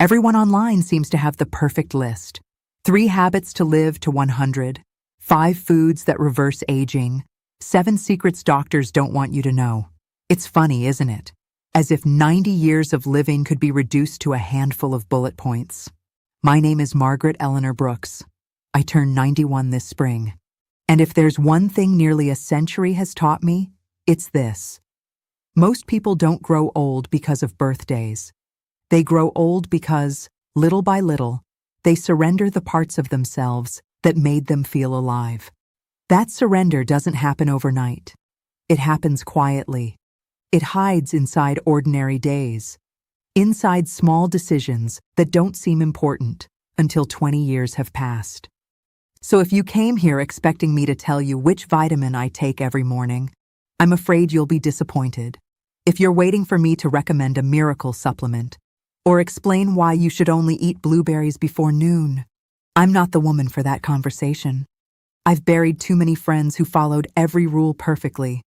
Everyone online seems to have the perfect list. 3 habits to live to 100, 5 foods that reverse aging, 7 secrets doctors don't want you to know. It's funny, isn't it? As if 90 years of living could be reduced to a handful of bullet points. My name is Margaret Eleanor Brooks. I turned 91 this spring. And if there's one thing nearly a century has taught me, it's this. Most people don't grow old because of birthdays. They grow old because, little by little, they surrender the parts of themselves that made them feel alive. That surrender doesn't happen overnight. It happens quietly. It hides inside ordinary days, inside small decisions that don't seem important until 20 years have passed. So if you came here expecting me to tell you which vitamin I take every morning, I'm afraid you'll be disappointed. If you're waiting for me to recommend a miracle supplement, or explain why you should only eat blueberries before noon, I'm not the woman for that conversation. I've buried too many friends who followed every rule perfectly.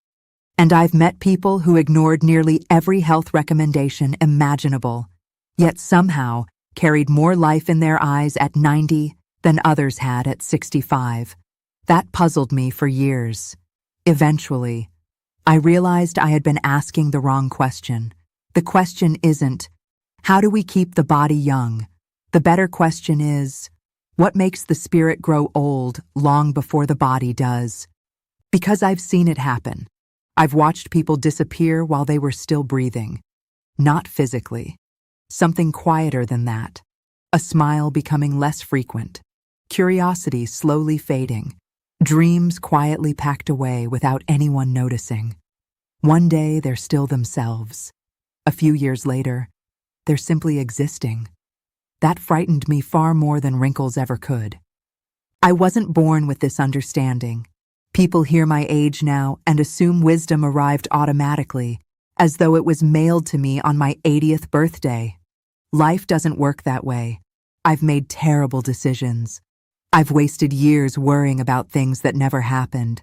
And I've met people who ignored nearly every health recommendation imaginable, yet somehow carried more life in their eyes at 90 than others had at 65. That puzzled me for years. Eventually, I realized I had been asking the wrong question. The question isn't, how do we keep the body young? The better question is, what makes the spirit grow old long before the body does? Because I've seen it happen. I've watched people disappear while they were still breathing. Not physically. Something quieter than that. A smile becoming less frequent. Curiosity slowly fading. Dreams quietly packed away without anyone noticing. One day they're still themselves. A few years later, they're simply existing. That frightened me far more than wrinkles ever could. I wasn't born with this understanding. People hear my age now and assume wisdom arrived automatically, as though it was mailed to me on my 80th birthday. Life doesn't work that way. I've made terrible decisions. I've wasted years worrying about things that never happened.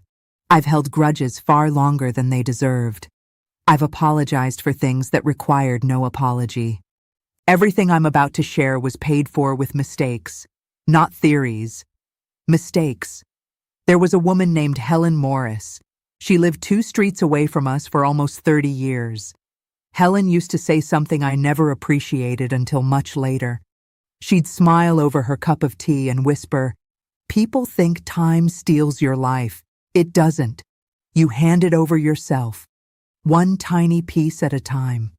I've held grudges far longer than they deserved. I've apologized for things that required no apology. Everything I'm about to share was paid for with mistakes, not theories. Mistakes. There was a woman named Helen Morris. She lived 2 streets away from us for almost 30 years. Helen used to say something I never appreciated until much later. She'd smile over her cup of tea and whisper, "People think time steals your life. It doesn't. You hand it over yourself, one tiny piece at a time."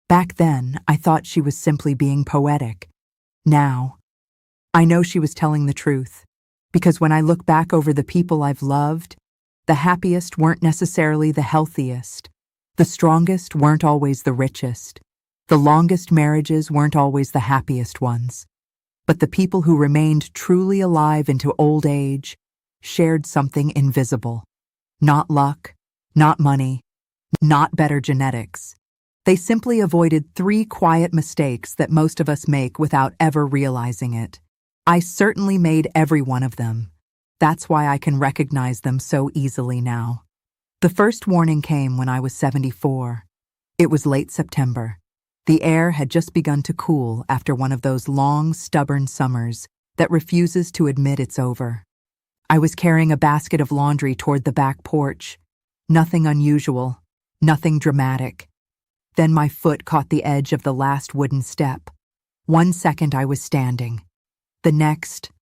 Back then, I thought she was simply being poetic. Now, I know she was telling the truth, because when I look back over the people I've loved, the happiest weren't necessarily the healthiest. The strongest weren't always the richest. The longest marriages weren't always the happiest ones. But the people who remained truly alive into old age shared something invisible. Not luck, not money, not better genetics. They simply avoided 3 quiet mistakes that most of us make without ever realizing it. I certainly made every one of them. That's why I can recognize them so easily now. The first warning came when I was 74. It was late September. The air had just begun to cool after one of those long, stubborn summers that refuses to admit it's over. I was carrying a basket of laundry toward the back porch. Nothing unusual, nothing dramatic. Then my foot caught the edge of the last wooden step. 1 second I was standing. The next,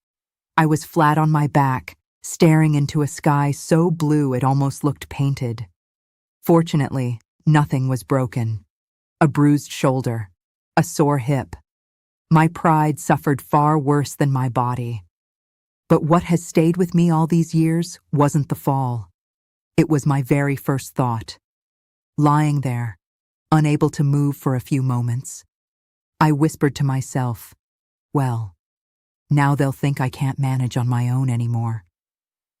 I was flat on my back, staring into a sky so blue it almost looked painted. Fortunately, nothing was broken. A bruised shoulder, a sore hip. My pride suffered far worse than my body. But what has stayed with me all these years wasn't the fall. It was my very first thought. Lying there, unable to move for a few moments, I whispered to myself, well, now they'll think I can't manage on my own anymore.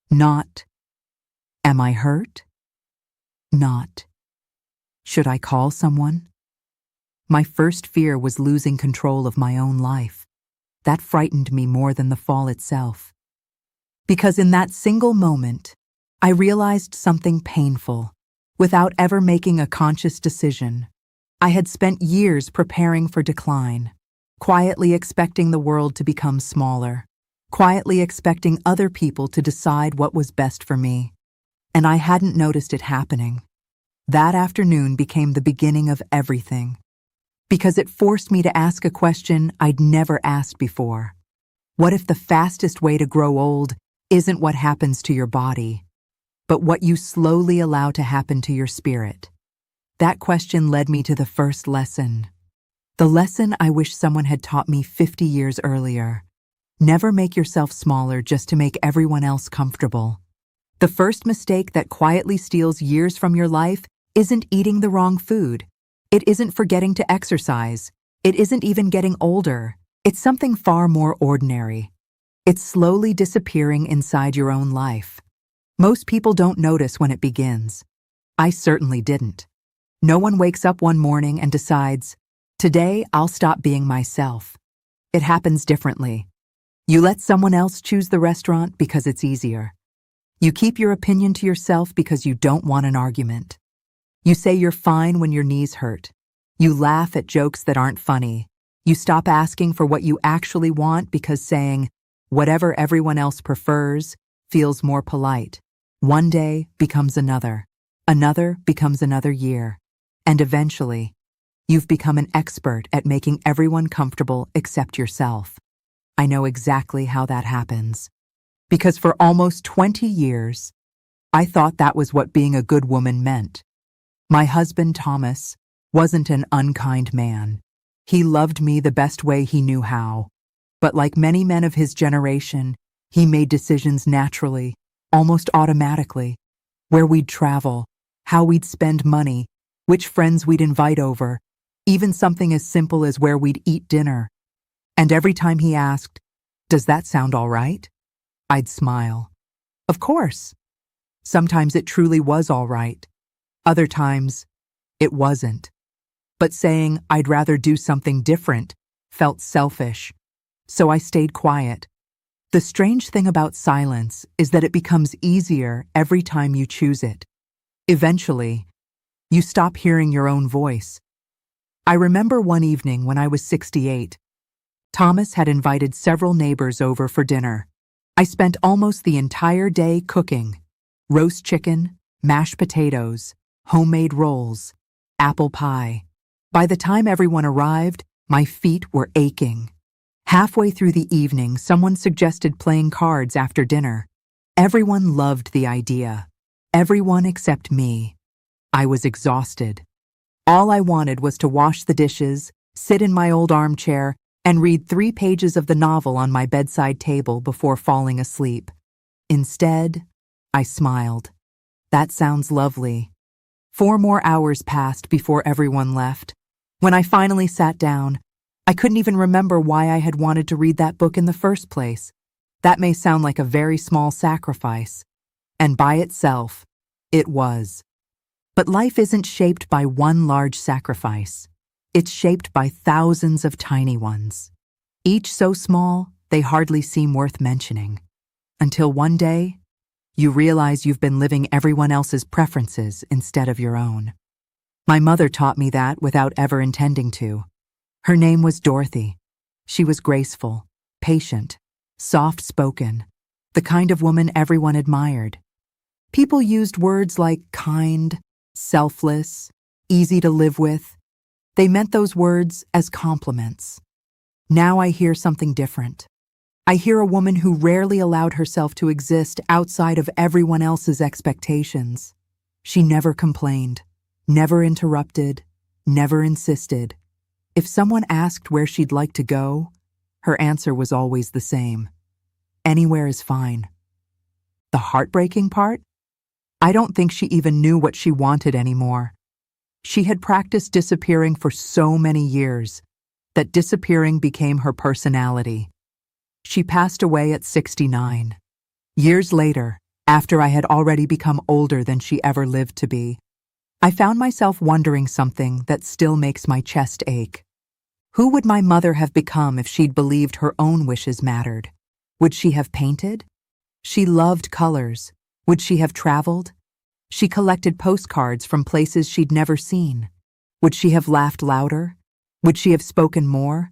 Not, am I hurt? Not, should I call someone? My first fear was losing control of my own life. That frightened me more than the fall itself. Because in that single moment, I realized something painful. Without ever making a conscious decision, I had spent years preparing for decline. quietly expecting the world to become smaller, quietly expecting other people to decide what was best for me. And I hadn't noticed it happening. That afternoon became the beginning of everything, because it forced me to ask a question I'd never asked before. What if the fastest way to grow old isn't what happens to your body, but what you slowly allow to happen to your spirit? That question led me to the first lesson. The lesson I wish someone had taught me 50 years earlier. Never make yourself smaller just to make everyone else comfortable. The first mistake that quietly steals years from your life isn't eating the wrong food. It isn't forgetting to exercise. It isn't even getting older. It's something far more ordinary. It's slowly disappearing inside your own life. Most people don't notice when it begins. I certainly didn't. No one wakes up one morning and decides, "Today I'll stop being myself." It happens differently. You let someone else choose the restaurant because it's easier. You keep your opinion to yourself because you don't want an argument. You say you're fine when your knees hurt. You laugh at jokes that aren't funny. You stop asking for what you actually want because saying, whatever everyone else prefers, feels more polite. One day becomes another. Another becomes another year. And eventually, you've become an expert at making everyone comfortable except yourself. I know exactly how that happens. Because for almost 20 years, I thought that was what being a good woman meant. My husband, Thomas, wasn't an unkind man. He loved me the best way he knew how. But like many men of his generation, he made decisions naturally, almost automatically. Where we'd travel, how we'd spend money, which friends we'd invite over, even something as simple as where we'd eat dinner. And every time he asked, "Does that sound all right?" I'd smile. Of course. Sometimes it truly was all right. Other times, it wasn't. But saying I'd rather do something different felt selfish. So I stayed quiet. The strange thing about silence is that it becomes easier every time you choose it. Eventually, you stop hearing your own voice. I remember one evening when I was 68. Thomas had invited several neighbors over for dinner. I spent almost the entire day cooking. Roast chicken, mashed potatoes, homemade rolls, apple pie. By the time everyone arrived, my feet were aching. Halfway through the evening, someone suggested playing cards after dinner. Everyone loved the idea. Everyone except me. I was exhausted. All I wanted was to wash the dishes, sit in my old armchair, and read 3 pages of the novel on my bedside table before falling asleep. Instead, I smiled. That sounds lovely. 4 more hours passed before everyone left. When I finally sat down, I couldn't even remember why I had wanted to read that book in the first place. That may sound like a very small sacrifice, and by itself, it was. But life isn't shaped by one large sacrifice. It's shaped by thousands of tiny ones. Each so small, they hardly seem worth mentioning. Until one day, you realize you've been living everyone else's preferences instead of your own. My mother taught me that without ever intending to. Her name was Dorothy. She was graceful, patient, soft-spoken, the kind of woman everyone admired. People used words like kind, selfless, easy to live with. They meant those words as compliments. Now I hear something different. I hear a woman who rarely allowed herself to exist outside of everyone else's expectations. She never complained, never interrupted, never insisted. If someone asked where she'd like to go, her answer was always the same. Anywhere is fine. The heartbreaking part? I don't think she even knew what she wanted anymore. She had practiced disappearing for so many years that disappearing became her personality. She passed away at 69. Years later, after I had already become older than she ever lived to be, I found myself wondering something that still makes my chest ache. Who would my mother have become if she'd believed her own wishes mattered? Would she have painted? She loved colors. Would she have traveled? She collected postcards from places she'd never seen. Would she have laughed louder? Would she have spoken more?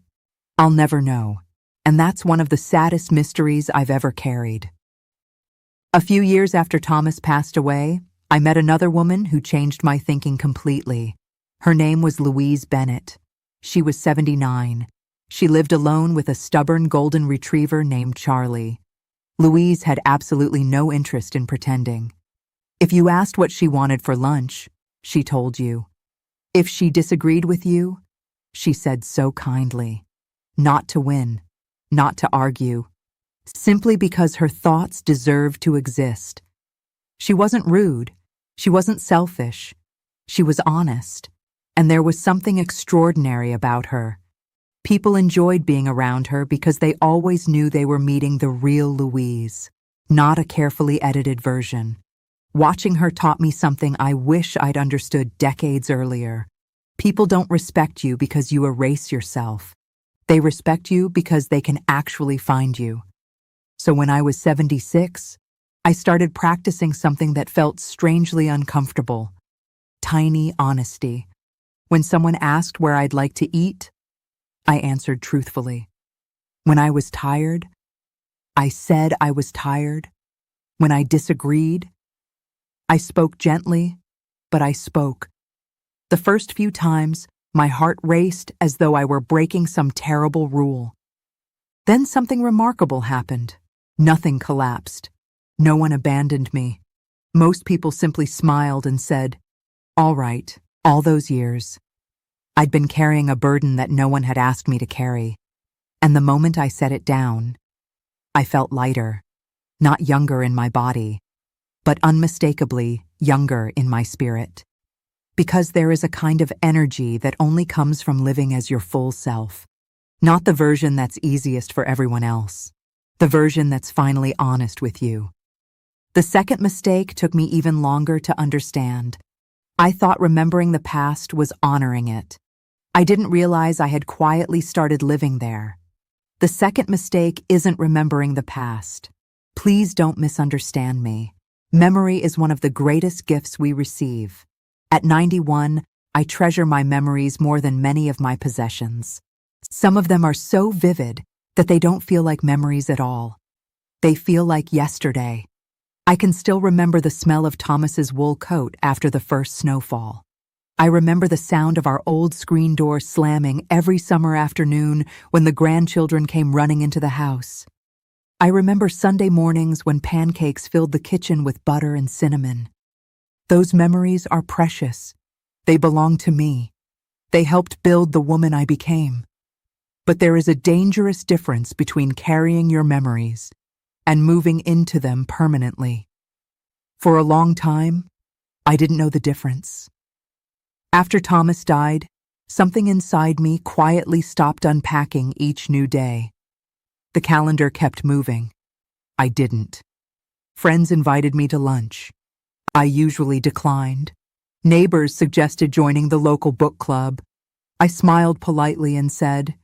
I'll never know. And that's one of the saddest mysteries I've ever carried. A few years after Thomas passed away, I met another woman who changed my thinking completely. Her name was Louise Bennett. She was 79. She lived alone with a stubborn golden retriever named Charlie. Louise had absolutely no interest in pretending. If you asked what she wanted for lunch, she told you. If she disagreed with you, she said so kindly. Not to win, not to argue, simply because her thoughts deserved to exist. She wasn't rude, she wasn't selfish, she was honest, and there was something extraordinary about her. People enjoyed being around her because they always knew they were meeting the real Louise, not a carefully edited version. Watching her taught me something I wish I'd understood decades earlier. People don't respect you because you erase yourself. They respect you because they can actually find you. So when I was 76, I started practicing something that felt strangely uncomfortable. Tiny honesty. When someone asked where I'd like to eat, I answered truthfully. When I was tired, I said I was tired. When I disagreed, I spoke gently, but I spoke. The first few times, my heart raced as though I were breaking some terrible rule. Then something remarkable happened. Nothing collapsed. No one abandoned me. Most people simply smiled and said, "All right, all those years." I'd been carrying a burden that no one had asked me to carry. And the moment I set it down, I felt lighter, not younger in my body, but unmistakably younger in my spirit. Because there is a kind of energy that only comes from living as your full self, not the version that's easiest for everyone else, the version that's finally honest with you. The second mistake took me even longer to understand. I thought remembering the past was honoring it. I didn't realize I had quietly started living there. The second mistake isn't remembering the past. Please don't misunderstand me. Memory is one of the greatest gifts we receive. At 91, I treasure my memories more than many of my possessions. Some of them are so vivid that they don't feel like memories at all. They feel like yesterday. I can still remember the smell of Thomas's wool coat after the first snowfall. I remember the sound of our old screen door slamming every summer afternoon when the grandchildren came running into the house. I remember Sunday mornings when pancakes filled the kitchen with butter and cinnamon. Those memories are precious. They belong to me. They helped build the woman I became. But there is a dangerous difference between carrying your memories and moving into them permanently. For a long time, I didn't know the difference. After Thomas died, something inside me quietly stopped unpacking each new day. The calendar kept moving. I didn't. Friends invited me to lunch. I usually declined. Neighbors suggested joining the local book club. I smiled politely and said,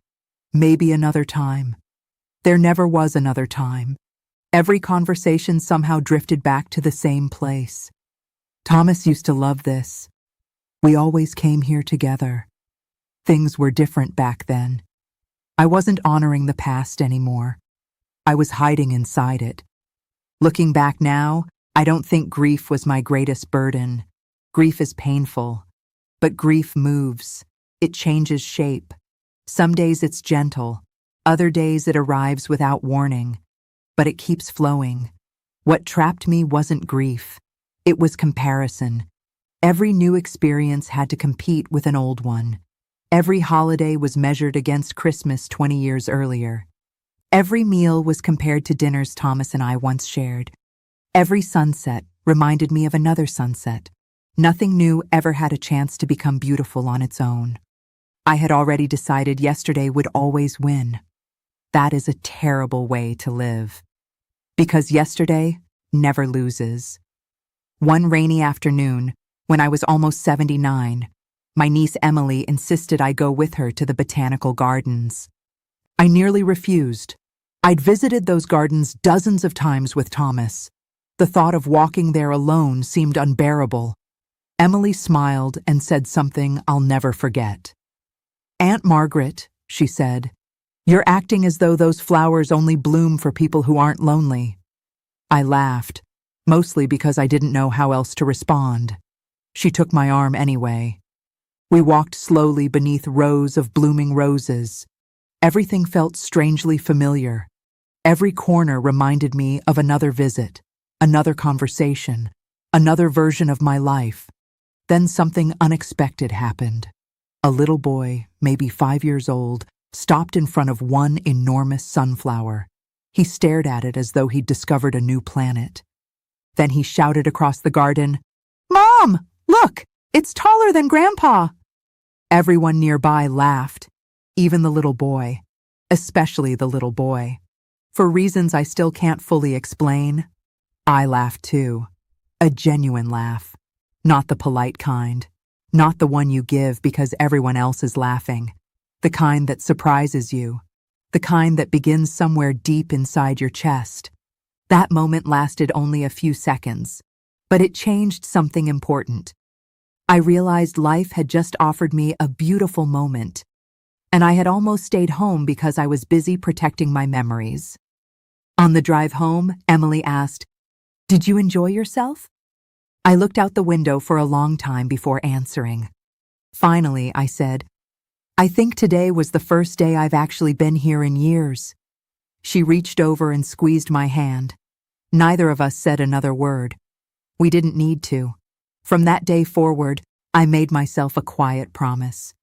"Maybe another time." There never was another time. Every conversation somehow drifted back to the same place. Thomas used to love this. We always came here together. Things were different back then. I wasn't honoring the past anymore. I was hiding inside it. Looking back now, I don't think grief was my greatest burden. Grief is painful, but grief moves. It changes shape. Some days it's gentle. Other days it arrives without warning. But it keeps flowing. What trapped me wasn't grief. It was comparison. Every new experience had to compete with an old one. Every holiday was measured against Christmas 20 years earlier. Every meal was compared to dinners Thomas and I once shared. Every sunset reminded me of another sunset. Nothing new ever had a chance to become beautiful on its own. I had already decided yesterday would always win. That is a terrible way to live. Because yesterday never loses. One rainy afternoon, when I was almost 79, my niece Emily insisted I go with her to the botanical gardens. I nearly refused. I'd visited those gardens dozens of times with Thomas. The thought of walking there alone seemed unbearable. Emily smiled and said something I'll never forget. "Aunt Margaret," she said, You're acting as though those flowers only bloom for people who aren't lonely." I laughed, mostly because I didn't know how else to respond. She took my arm anyway. We walked slowly beneath rows of blooming roses. Everything felt strangely familiar. Every corner reminded me of another visit, another conversation, another version of my life. Then something unexpected happened. A little boy, maybe 5 years old, stopped in front of one enormous sunflower. He stared at it as though he'd discovered a new planet. Then he shouted across the garden, "Mom, look, it's taller than Grandpa." Everyone nearby laughed, even the little boy, especially the little boy. For reasons I still can't fully explain, I laughed too. A genuine laugh. Not the polite kind. Not the one you give because everyone else is laughing. The kind that surprises you. The kind that begins somewhere deep inside your chest. That moment lasted only a few seconds, but it changed something important. I realized life had just offered me a beautiful moment, and I had almost stayed home because I was busy protecting my memories. On the drive home, Emily asked, "Did you enjoy yourself?" I looked out the window for a long time before answering. Finally, I said, "I think today was the first day I've actually been here in years." She reached over and squeezed my hand. Neither of us said another word. We didn't need to. From that day forward, I made myself a quiet promise.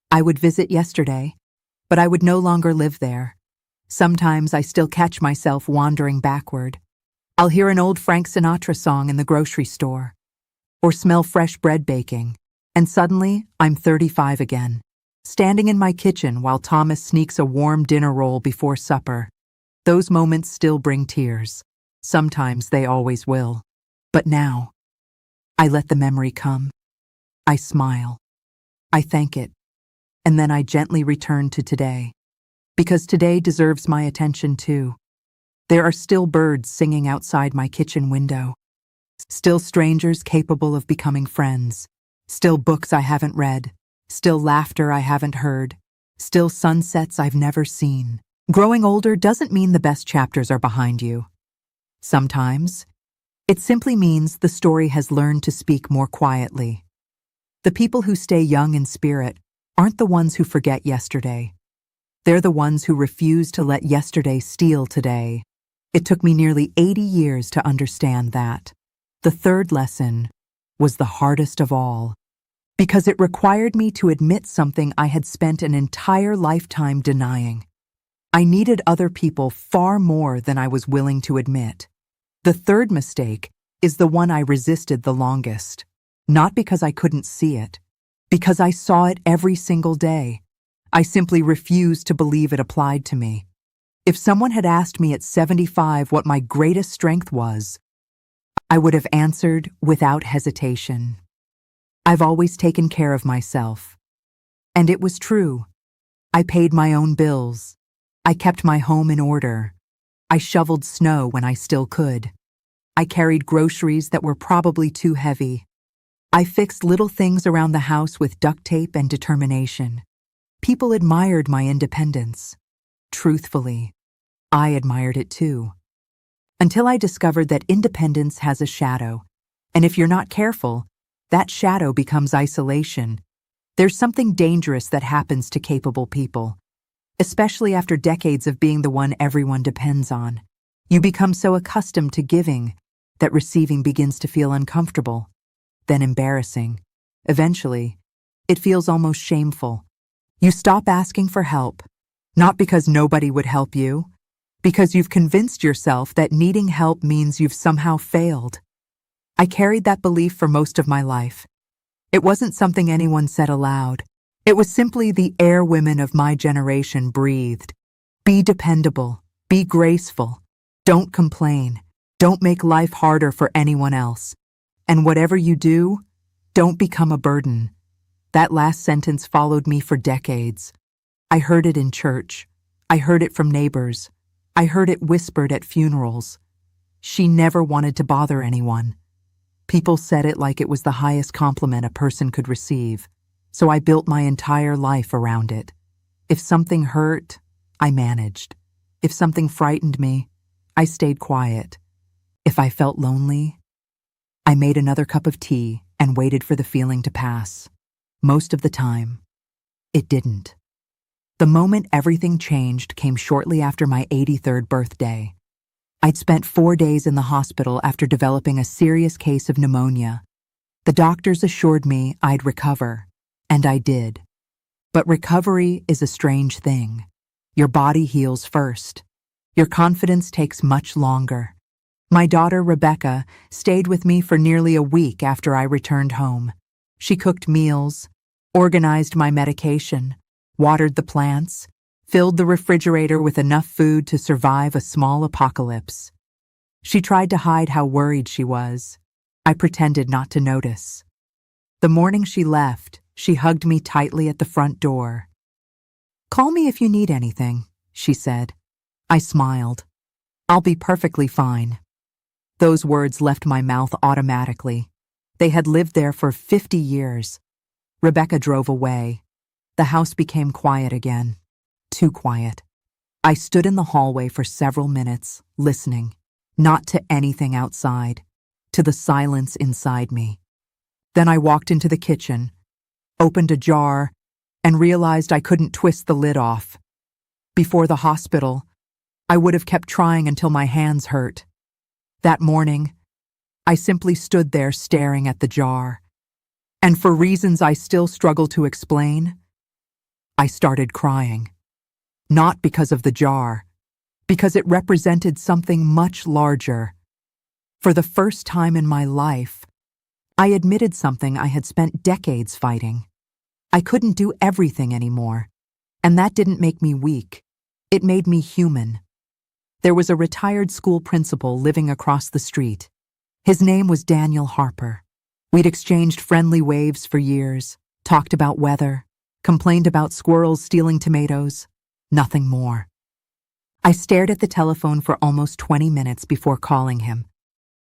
I would visit yesterday, but I would no longer live there. Sometimes I still catch myself wandering backward. I'll hear an old Frank Sinatra song in the grocery store, or smell fresh bread baking, and suddenly I'm 35 again, standing in my kitchen while Thomas sneaks a warm dinner roll before supper. Those moments still bring tears. Sometimes they always will. But now, I let the memory come. I smile. I thank it. And then I gently return to today. Because today deserves my attention too. There are still birds singing outside my kitchen window. Still strangers capable of becoming friends. Still books I haven't read. Still laughter I haven't heard. Still sunsets I've never seen. Growing older doesn't mean the best chapters are behind you. Sometimes, it simply means the story has learned to speak more quietly. The people who stay young in spirit aren't the ones who forget yesterday. They're the ones who refuse to let yesterday steal today. It took me nearly 80 years to understand that. The third lesson was the hardest of all, because it required me to admit something I had spent an entire lifetime denying. I needed other people far more than I was willing to admit. The third mistake is the one I resisted the longest, not because I couldn't see it, because I saw it every single day. I simply refused to believe it applied to me. If someone had asked me at 75 what my greatest strength was, I would have answered without hesitation. I've always taken care of myself. And it was true. I paid my own bills. I kept my home in order. I shoveled snow when I still could. I carried groceries that were probably too heavy. I fixed little things around the house with duct tape and determination. People admired my independence. Truthfully, I admired it too. Until I discovered that independence has a shadow, and if you're not careful, that shadow becomes isolation. There's something dangerous that happens to capable people, especially after decades of being the one everyone depends on. You become so accustomed to giving that receiving begins to feel uncomfortable, then embarrassing. Eventually, it feels almost shameful. You stop asking for help, not because nobody would help you, because you've convinced yourself that needing help means you've somehow failed. I carried that belief for most of my life. It wasn't something anyone said aloud. It was simply the air women of my generation breathed. Be dependable, be graceful, don't complain, don't make life harder for anyone else. And whatever you do, don't become a burden. That last sentence followed me for decades. I heard it in church. I heard it from neighbors. I heard it whispered at funerals. She never wanted to bother anyone. People said it like it was the highest compliment a person could receive, so I built my entire life around it. If something hurt, I managed. If something frightened me, I stayed quiet. If I felt lonely, I made another cup of tea and waited for the feeling to pass. Most of the time, it didn't. The moment everything changed came shortly after my 83rd birthday. I'd spent 4 days in the hospital after developing a serious case of pneumonia. The doctors assured me I'd recover, and I did. But recovery is a strange thing. Your body heals first. Your confidence takes much longer. My daughter, Rebecca, stayed with me for nearly a week after I returned home. She cooked meals, organized my medication, watered the plants, filled the refrigerator with enough food to survive a small apocalypse. She tried to hide how worried she was. I pretended not to notice. The morning she left, she hugged me tightly at the front door. "Call me if you need anything," she said. I smiled. "I'll be perfectly fine." Those words left my mouth automatically. They had lived there for 50 years. Rebecca drove away. The house became quiet again. Too quiet. I stood in the hallway for several minutes, listening, not to anything outside, to the silence inside me. Then I walked into the kitchen, opened a jar, and realized I couldn't twist the lid off. Before the hospital, I would have kept trying until my hands hurt. That morning, I simply stood there staring at the jar. And for reasons I still struggle to explain, I started crying. Not because of the jar, because it represented something much larger. For the first time in my life, I admitted something I had spent decades fighting. I couldn't do everything anymore, and that didn't make me weak. It made me human. There was a retired school principal living across the street. His name was Daniel Harper. We'd exchanged friendly waves for years, talked about weather, complained about squirrels stealing tomatoes, nothing more. I stared at the telephone for almost 20 minutes before calling him.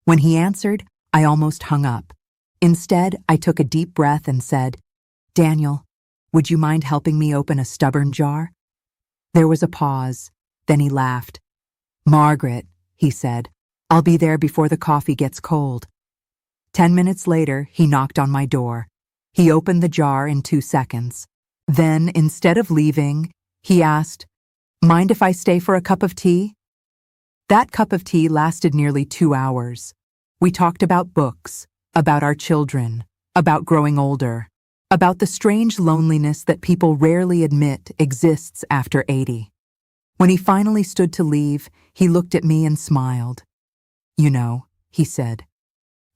When he answered, I almost hung up. Instead, I took a deep breath and said, "Daniel, would you mind helping me open a stubborn jar?" There was a pause. Then he laughed. "Margaret," he said, "I'll be there before the coffee gets cold." 10 minutes later, he knocked on my door. He opened the jar in 2 seconds. Then, instead of leaving, he asked, "Mind if I stay for a cup of tea?" That cup of tea lasted nearly 2 hours. We talked about books, about our children, about growing older, about the strange loneliness that people rarely admit exists after 80. When he finally stood to leave, he looked at me and smiled. "You know," he said,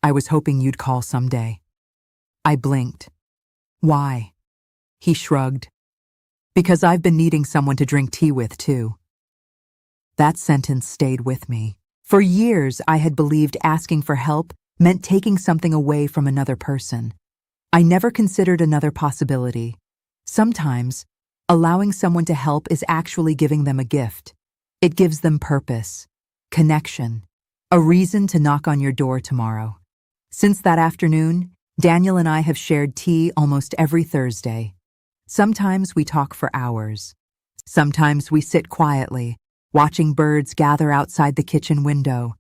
"I was hoping you'd call someday." I blinked. "Why?" He shrugged. "Because I've been needing someone to drink tea with, too." That sentence stayed with me. For years, I had believed asking for help meant taking something away from another person. I never considered another possibility. Sometimes, allowing someone to help is actually giving them a gift. It gives them purpose, connection, a reason to knock on your door tomorrow. Since that afternoon, Daniel and I have shared tea almost every Thursday. Sometimes we talk for hours. Sometimes we sit quietly, watching birds gather outside the kitchen window.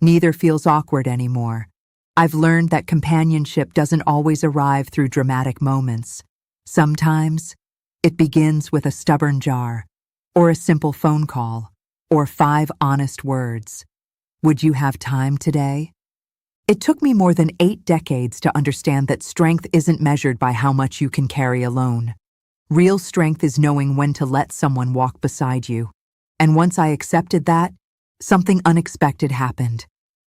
Neither feels awkward anymore. I've learned that companionship doesn't always arrive through dramatic moments. Sometimes, it begins with a stubborn jar, or a simple phone call, or 5 honest words. "Would you have time today?" It took me more than 8 decades to understand that strength isn't measured by how much you can carry alone. Real strength is knowing when to let someone walk beside you. And once I accepted that, something unexpected happened.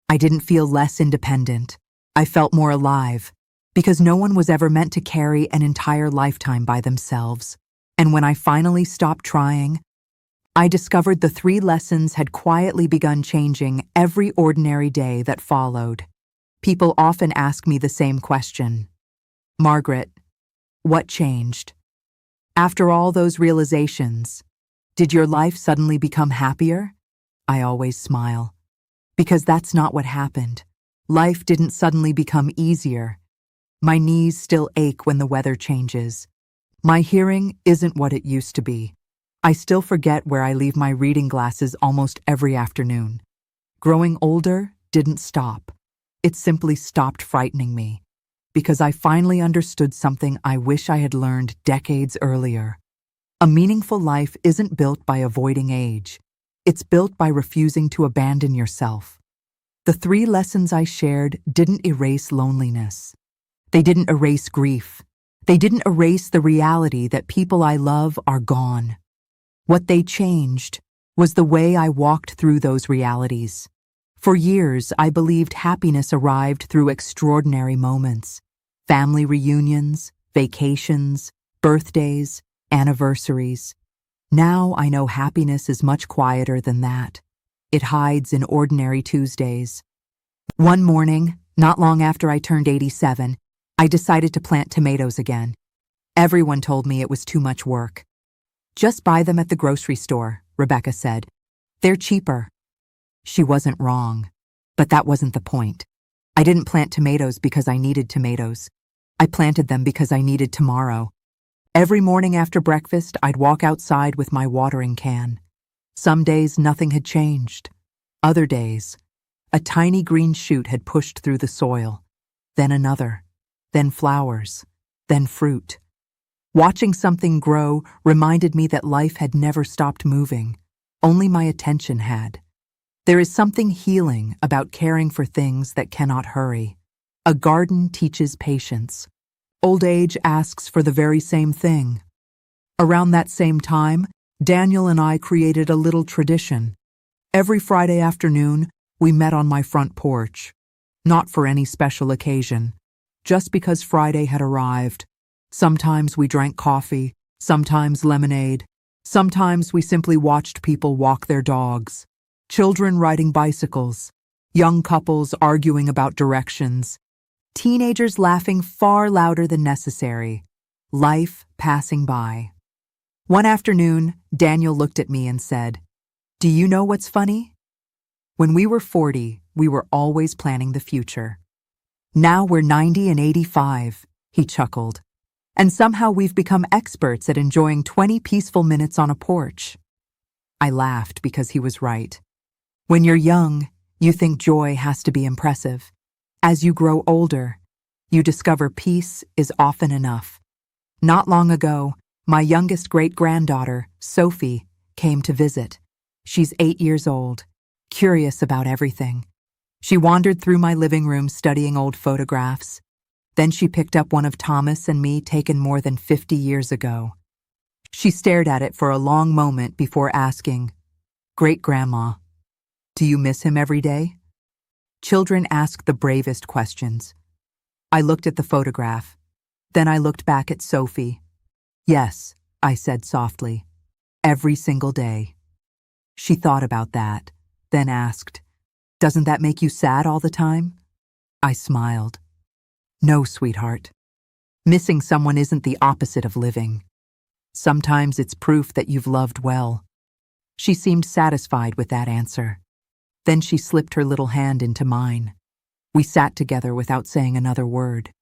I didn't feel less independent. I felt more alive, because no one was ever meant to carry an entire lifetime by themselves. And when I finally stopped trying, I discovered the 3 lessons had quietly begun changing every ordinary day that followed. People often ask me the same question. "Margaret, what changed?" After all those realizations, did your life suddenly become happier? I always smile. Because that's not what happened. Life didn't suddenly become easier. My knees still ache when the weather changes. My hearing isn't what it used to be. I still forget where I leave my reading glasses almost every afternoon. Growing older didn't stop. It simply stopped frightening me, because I finally understood something I wish I had learned decades earlier. A meaningful life isn't built by avoiding age. It's built by refusing to abandon yourself. The 3 lessons I shared didn't erase loneliness. They didn't erase grief. They didn't erase the reality that people I love are gone. What they changed was the way I walked through those realities. For years, I believed happiness arrived through extraordinary moments. Family reunions, vacations, birthdays, anniversaries. Now I know happiness is much quieter than that. It hides in ordinary Tuesdays. One morning, not long after I turned 87, I decided to plant tomatoes again. Everyone told me it was too much work. Just buy them at the grocery store, Rebecca said. They're cheaper. She wasn't wrong, but that wasn't the point. I didn't plant tomatoes because I needed tomatoes. I planted them because I needed tomorrow. Every morning after breakfast, I'd walk outside with my watering can. Some days nothing had changed. Other days, a tiny green shoot had pushed through the soil, then another, then flowers, then fruit. Watching something grow reminded me that life had never stopped moving, only my attention had. There is something healing about caring for things that cannot hurry. A garden teaches patience. Old age asks for the very same thing. Around that same time, Daniel and I created a little tradition. Every Friday afternoon, we met on my front porch. Not for any special occasion, just because Friday had arrived. Sometimes we drank coffee, sometimes lemonade. Sometimes we simply watched people walk their dogs. Children riding bicycles, young couples arguing about directions, teenagers laughing far louder than necessary, life passing by. One afternoon, Daniel looked at me and said, "Do you know what's funny? When we were 40, we were always planning the future. Now we're 90 and 85, he chuckled. And somehow we've become experts at enjoying 20 peaceful minutes on a porch. I laughed because he was right. When you're young, you think joy has to be impressive. As you grow older, you discover peace is often enough. Not long ago, my youngest great-granddaughter, Sophie, came to visit. She's 8 years old, curious about everything. She wandered through my living room studying old photographs. Then she picked up one of Thomas and me taken more than 50 years ago. She stared at it for a long moment before asking, "Great-grandma, do you miss him every day?" Children ask the bravest questions. I looked at the photograph. Then I looked back at Sophie. "Yes," I said softly, "every single day." She thought about that, then asked, "Doesn't that make you sad all the time?" I smiled. "No, sweetheart. Missing someone isn't the opposite of living. Sometimes it's proof that you've loved well." She seemed satisfied with that answer. Then she slipped her little hand into mine. We sat together without saying another word.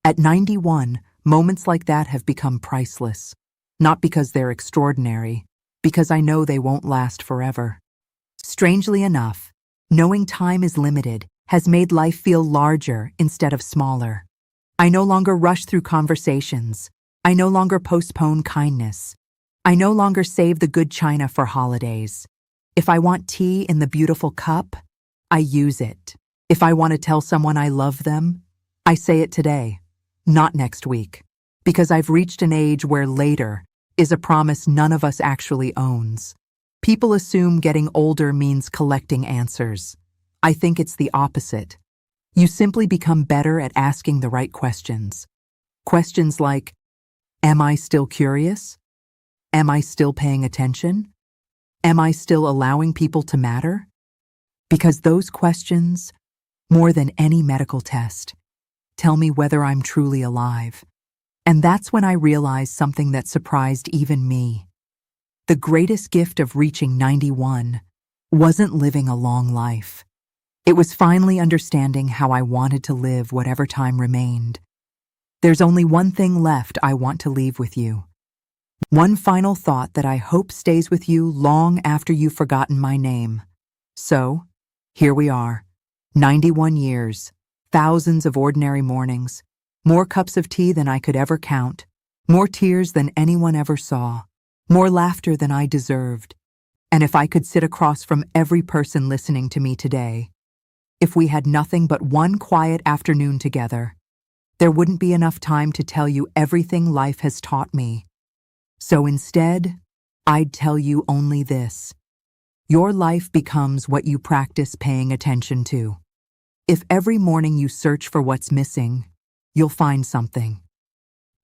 At 91, moments like that have become priceless. Not because they're extraordinary, because I know they won't last forever. Strangely enough, knowing time is limited has made life feel larger instead of smaller. I no longer rush through conversations. I no longer postpone kindness. I no longer save the good china for holidays. If I want tea in the beautiful cup, I use it. If I want to tell someone I love them, I say it today, not next week, because I've reached an age where later is a promise none of us actually owns. People assume getting older means collecting answers. I think it's the opposite. You simply become better at asking the right questions. Questions like, am I still curious? Am I still paying attention? Am I still allowing people to matter? Because those questions, more than any medical test, tell me whether I'm truly alive. And that's when I realized something that surprised even me. The greatest gift of reaching 91 wasn't living a long life. It was finally understanding how I wanted to live whatever time remained. There's only one thing left I want to leave with you. One final thought that I hope stays with you long after you've forgotten my name. So, here we are, 91 years, thousands of ordinary mornings, more cups of tea than I could ever count, more tears than anyone ever saw, more laughter than I deserved. And if I could sit across from every person listening to me today, if we had nothing but one quiet afternoon together, there wouldn't be enough time to tell you everything life has taught me. So instead, I'd tell you only this. Your life becomes what you practice paying attention to. If every morning you search for what's missing, you'll find something.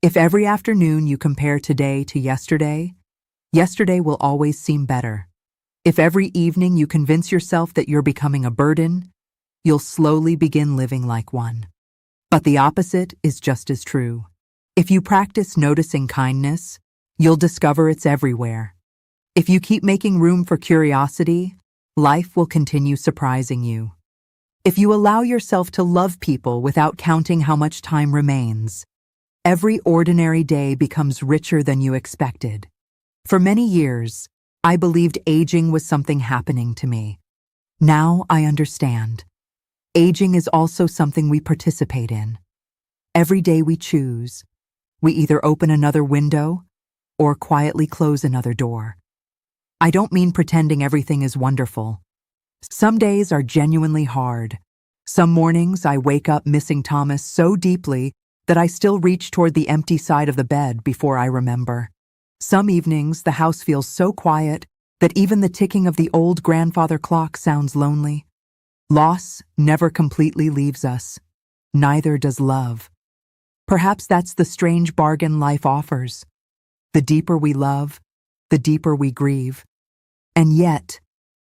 If every afternoon you compare today to yesterday, yesterday will always seem better. If every evening you convince yourself that you're becoming a burden, you'll slowly begin living like one. But the opposite is just as true. If you practice noticing kindness, you'll discover it's everywhere. If you keep making room for curiosity, life will continue surprising you. If you allow yourself to love people without counting how much time remains, every ordinary day becomes richer than you expected. For many years, I believed aging was something happening to me. Now I understand. Aging is also something we participate in. Every day we choose. We either open another window or quietly close another door. I don't mean pretending everything is wonderful. Some days are genuinely hard. Some mornings I wake up missing Thomas so deeply that I still reach toward the empty side of the bed before I remember. Some evenings the house feels so quiet that even the ticking of the old grandfather clock sounds lonely. Loss never completely leaves us. Neither does love. Perhaps that's the strange bargain life offers. The deeper we love, the deeper we grieve. And yet,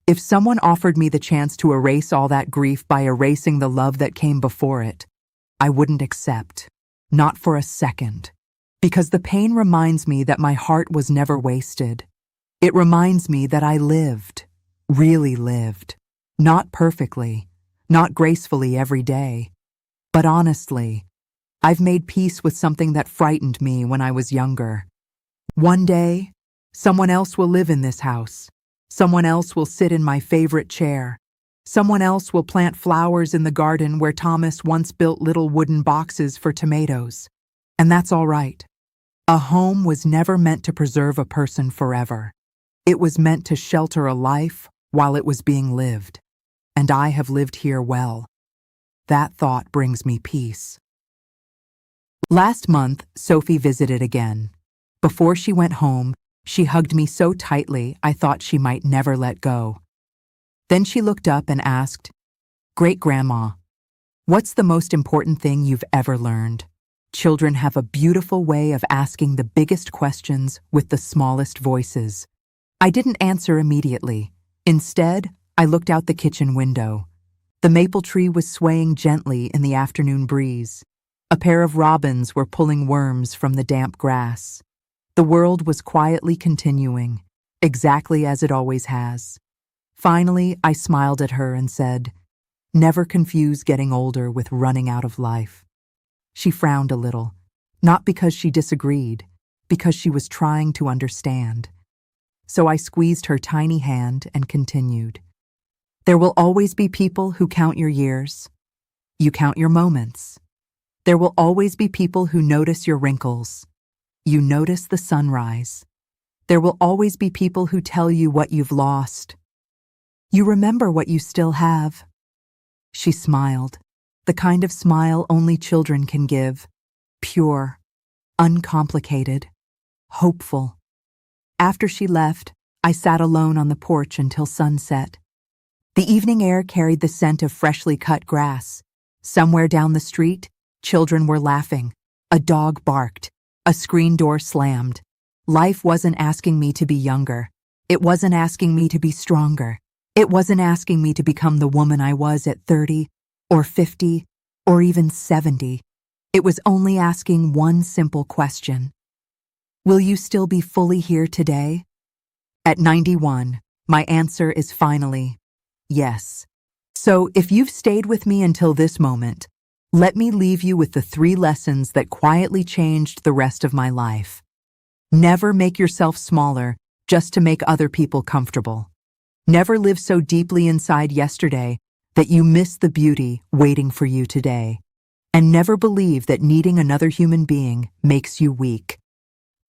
if someone offered me the chance to erase all that grief by erasing the love that came before it, I wouldn't accept. Not for a second. Because the pain reminds me that my heart was never wasted. It reminds me that I lived, really lived. Not perfectly, not gracefully every day. But honestly, I've made peace with something that frightened me when I was younger. One day, someone else will live in this house. Someone else will sit in my favorite chair. Someone else will plant flowers in the garden where Thomas once built little wooden boxes for tomatoes. And that's all right. A home was never meant to preserve a person forever. It was meant to shelter a life while it was being lived. And I have lived here well. That thought brings me peace. Last month, Sophie visited again. Before she went home, she hugged me so tightly I thought she might never let go. Then she looked up and asked, "Great-Grandma, what's the most important thing you've ever learned?" Children have a beautiful way of asking the biggest questions with the smallest voices. I didn't answer immediately. Instead, I looked out the kitchen window. The maple tree was swaying gently in the afternoon breeze. A pair of robins were pulling worms from the damp grass. The world was quietly continuing, exactly as it always has. Finally, I smiled at her and said, "Never confuse getting older with running out of life." She frowned a little, not because she disagreed, because she was trying to understand. So I squeezed her tiny hand and continued. There will always be people who count your years. You count your moments. There will always be people who notice your wrinkles. You notice the sunrise. There will always be people who tell you what you've lost. You remember what you still have. She smiled, the kind of smile only children can give. Pure, uncomplicated, hopeful. After she left, I sat alone on the porch until sunset. The evening air carried the scent of freshly cut grass. Somewhere down the street, children were laughing. A dog barked. A screen door slammed. Life wasn't asking me to be younger. It wasn't asking me to be stronger. It wasn't asking me to become the woman I was at 30 or 50 or even 70. It was only asking one simple question. Will you still be fully here today? At 91, my answer is finally yes. So if you've stayed with me until this moment, let me leave you with the 3 lessons that quietly changed the rest of my life. Never make yourself smaller just to make other people comfortable. Never live so deeply inside yesterday that you miss the beauty waiting for you today. And never believe that needing another human being makes you weak.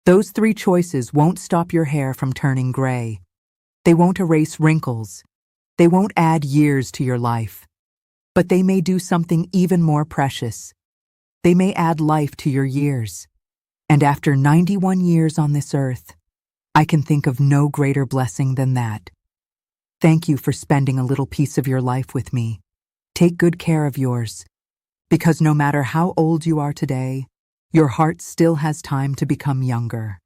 Those three choices won't stop your hair from turning gray. They won't erase wrinkles. They won't add years to your life. But they may do something even more precious. They may add life to your years. And after 91 years on this earth, I can think of no greater blessing than that. Thank you for spending a little piece of your life with me. Take good care of yours, because no matter how old you are today, your heart still has time to become younger.